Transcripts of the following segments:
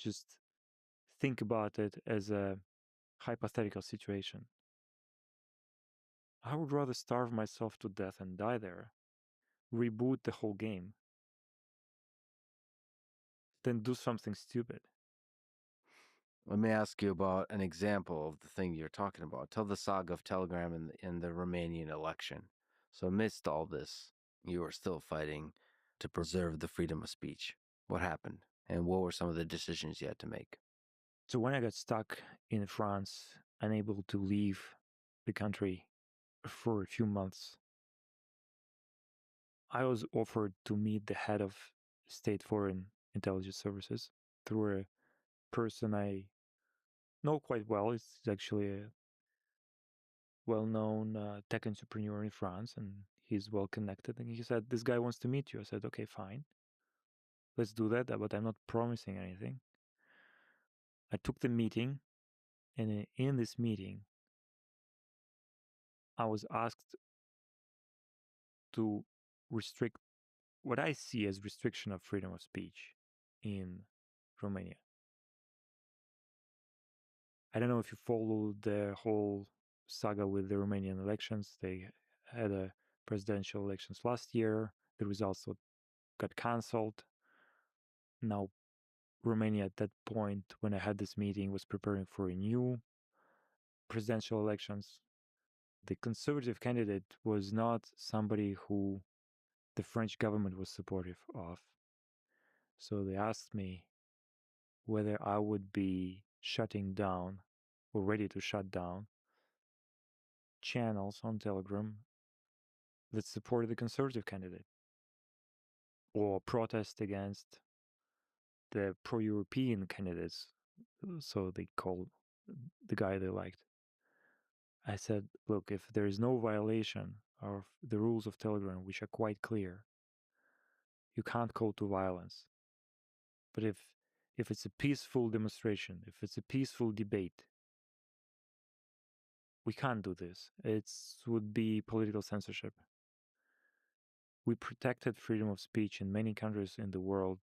just think about it as a hypothetical situation. I would rather starve myself to death and die there, reboot the whole game, than do something stupid. Let me ask you about an example of the thing you're talking about. Tell the saga of Telegram in the Romanian election. So amidst all this, you were still fighting to preserve the freedom of speech. What happened? And what were some of the decisions you had to make? So when I got stuck in France, unable to leave the country for a few months, I was offered to meet the head of state foreign intelligence services through a person I know quite well. It's actually a well-known tech entrepreneur in France, and he's well connected. And he said, "This guy wants to meet you." I said, "Okay, fine, let's do that, but I'm not promising anything." I took the meeting, and in this meeting, I was asked to restrict what I see as restriction of freedom of speech in Romania. I don't know if you followed the whole saga with the Romanian elections. They had a presidential elections last year. The results got cancelled. Now, Romania at that point, when I had this meeting, was preparing for a new presidential elections. The conservative candidate was not somebody who the French government was supportive of. So they asked me whether I would be shutting down or ready to shut down channels on Telegram that supported the conservative candidate or protest against the pro-European candidates, so they call the guy they liked. I said, look, if there is no violation of the rules of Telegram, which are quite clear, you can't call to violence. But if it's a peaceful demonstration, if it's a peaceful debate, we can't do this. It would be political censorship. We protected freedom of speech in many countries in the world,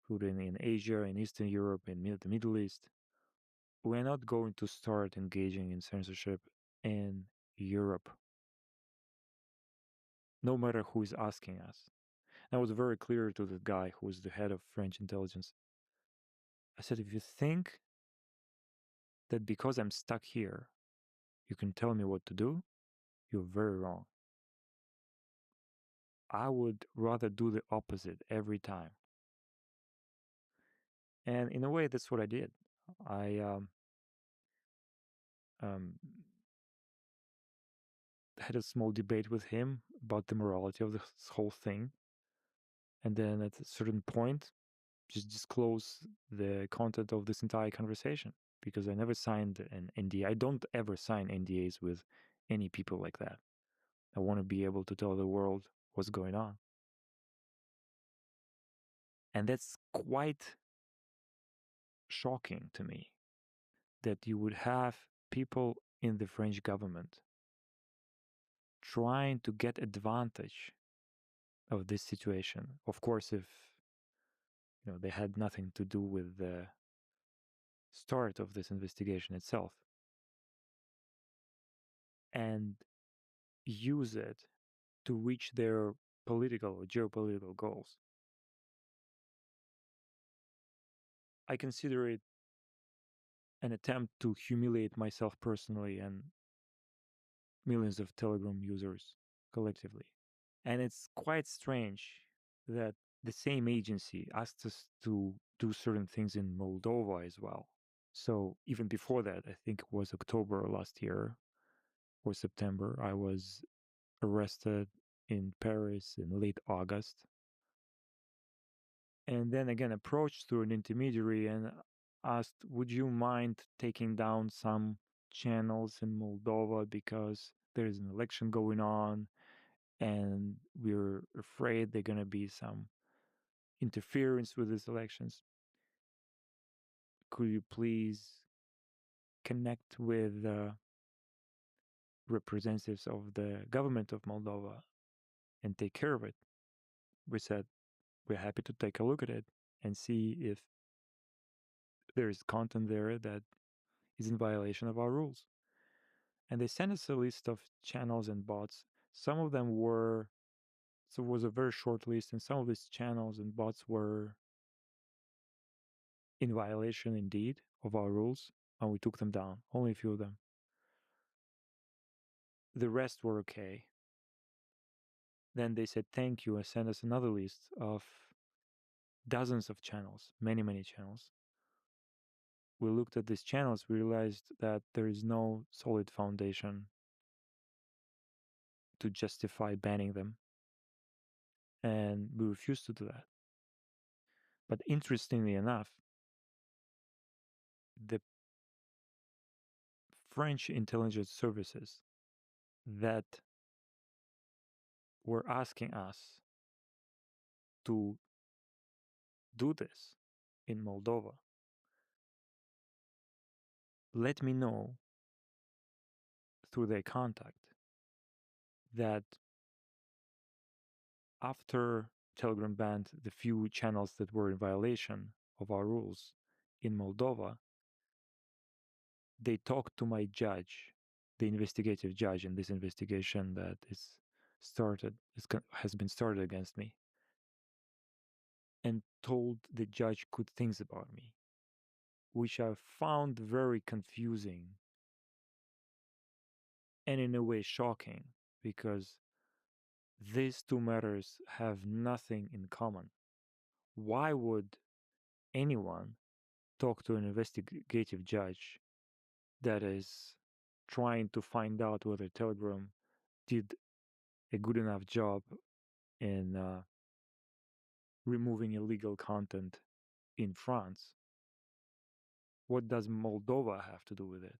including in Asia, in Eastern Europe, in the Middle East. We're not going to start engaging in censorship in Europe, no matter who is asking us. And I was very clear to the guy who was the head of French intelligence. I said, if you think that because I'm stuck here, you can tell me what to do, you're very wrong. I would rather do the opposite every time. And in a way, that's what I did. I had a small debate with him about the morality of this whole thing. And then at a certain point, just disclose the content of this entire conversation, because I never signed an NDA. I don't ever sign NDAs with any people like that. I want to be able to tell the world what's going on. And that's quite shocking to me, that you would have people in the French government trying to get advantage of this situation. Of course, if they had nothing to do with the start of this investigation itself, and use it to reach their political or geopolitical goals. I consider it an attempt to humiliate myself personally and millions of Telegram users collectively. And it's quite strange that the same agency asked us to do certain things in Moldova as well. So even before that, I think it was October last year or September, I was arrested in Paris in late August. And then again approached through an intermediary and asked, would you mind taking down some channels in Moldova because there's an election going on and we're afraid there's going to be some interference with these elections. Could you please connect with representatives of the government of Moldova and take care of it? We said, we're happy to take a look at it and see if there is content there that is in violation of our rules. And they sent us a list of channels and bots. Some of them were, so it was a very short list, and some of these channels and bots were in violation indeed of our rules, and we took them down, only a few of them. The rest were okay. Then they said thank you and sent us another list of dozens of channels, many, many channels. We looked at these channels, we realized that there is no solid foundation to justify banning them, and we refused to do that. But interestingly enough, the French intelligence services that were asking us to do this in Moldova let me know through their contact that after Telegram banned the few channels that were in violation of our rules in Moldova, they talked to my judge, the investigative judge in this investigation that has been started against me, and told the judge good things about me, which I found very confusing and in a way shocking, because these two matters have nothing in common. Why would anyone talk to an investigative judge that is trying to find out whether Telegram did a good enough job in removing illegal content in France? What does Moldova have to do with it?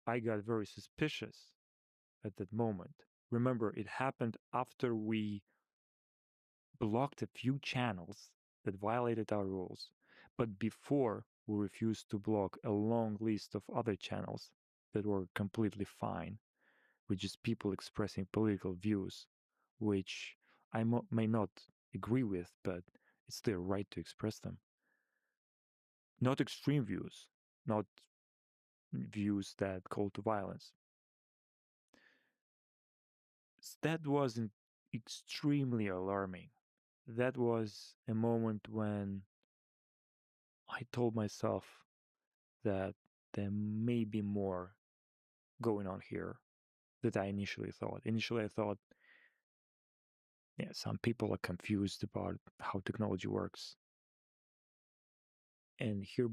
I got very suspicious at that moment. Remember, it happened after we blocked a few channels that violated our rules, but before we refused to block a long list of other channels that were completely fine, with just people expressing political views, which I may not agree with, but it's their right to express them. Not extreme views, not views that call to violence. That was extremely alarming. That was a moment when I told myself that there may be more going on here than I initially thought. Initially, I thought, yeah, some people are confused about how technology works. And here,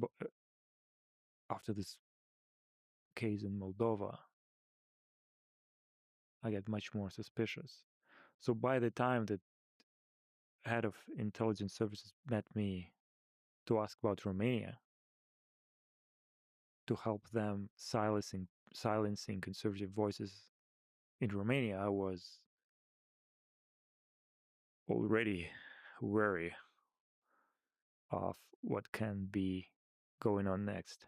after this case in Moldova, I get much more suspicious. So by the time the head of intelligence services met me to ask about Romania, to help them silencing conservative voices in Romania, I was already wary of what can be going on next.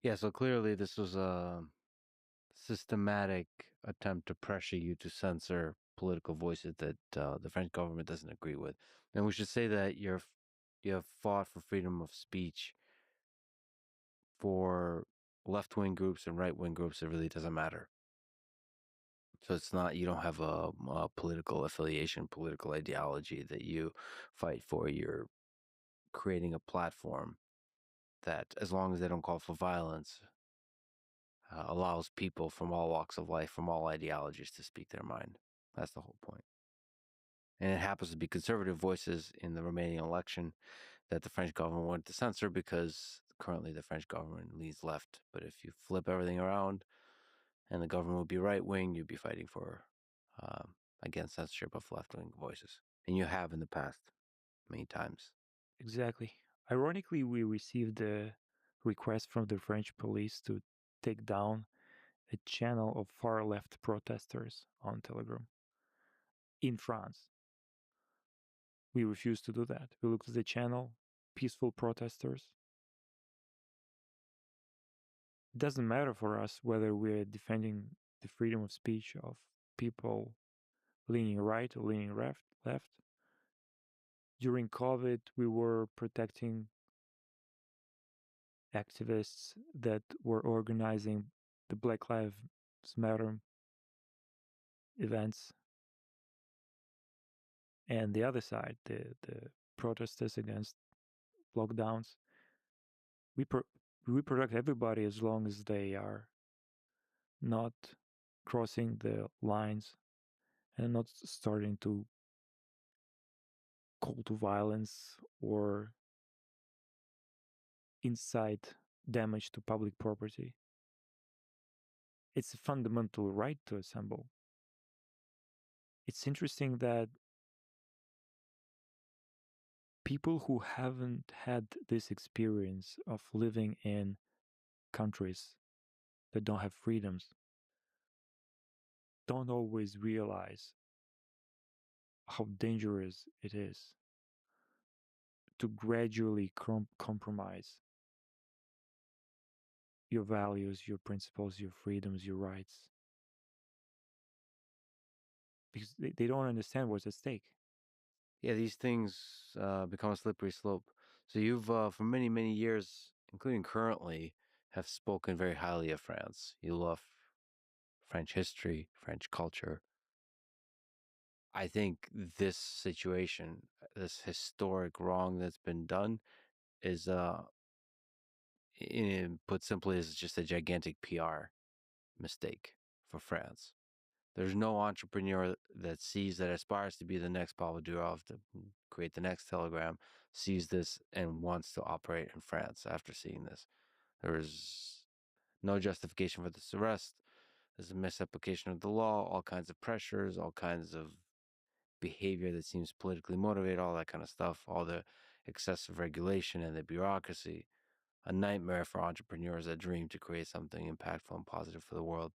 Yeah, so clearly this was a systematic attempt to pressure you to censor political voices that the French government doesn't agree with. And we should say that you have fought for freedom of speech for left-wing groups and right-wing groups. It really doesn't matter. So it's not, you don't have a political affiliation, political ideology that you fight for. You're creating a platform that, as long as they don't call for violence, allows people from all walks of life, from all ideologies, to speak their mind. That's the whole point. And it happens to be conservative voices in the Romanian election that the French government wanted to censor, because currently the French government leans left. But if you flip everything around and the government would be right wing, you'd be fighting for against censorship of left wing voices, and you have in the past many times. Exactly. Ironically, we received a request from the French police to take down a channel of far left protesters on Telegram in France. We refused to do that. We looked at the channel, peaceful protesters. It doesn't matter for us whether we're defending the freedom of speech of people leaning right or leaning left. During COVID, we were protecting activists that were organizing the Black Lives Matter events, and the other side, the protesters against lockdowns. We protect everybody as long as they are not crossing the lines and not starting to call to violence or incite damage to public property. It's a fundamental right to assemble. It's interesting that people who haven't had this experience of living in countries that don't have freedoms don't always realize how dangerous it is to gradually compromise your values, your principles, your freedoms, your rights, because they don't understand what's at stake. Yeah, these things become a slippery slope. So you've, for many, many years, including currently, have spoken very highly of France. You love French history, French culture. I think this situation, this historic wrong that's been done, is, put simply, is just a gigantic PR mistake for France. There's no entrepreneur that sees, that aspires to be the next Pavel Durov, to create the next Telegram, sees this and wants to operate in France after seeing this. There is no justification for this arrest. There's a misapplication of the law, all kinds of pressures, all kinds of behavior that seems politically motivated, all that kind of stuff, all the excessive regulation and the bureaucracy. A nightmare for entrepreneurs that dream to create something impactful and positive for the world.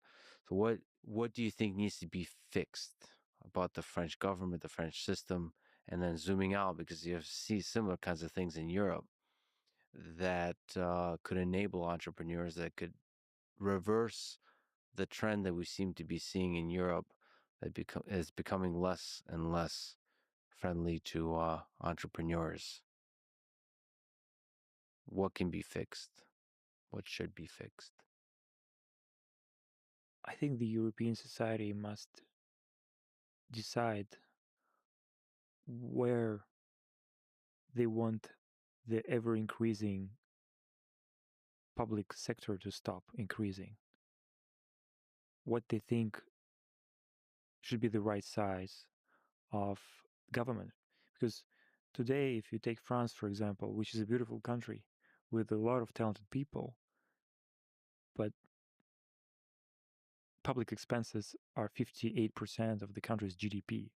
So what do you think needs to be fixed about the French government, the French system, and then zooming out, because you see similar kinds of things in Europe that could enable entrepreneurs, that could reverse the trend that we seem to be seeing in Europe, that is becoming less and less friendly to entrepreneurs? What can be fixed? What should be fixed? I think the European society must decide where they want the ever increasing public sector to stop increasing, what they think should be the right size of government. Because today, if you take France, for example, which is a beautiful country with a lot of talented people, but public expenses are 58% of the country's GDP.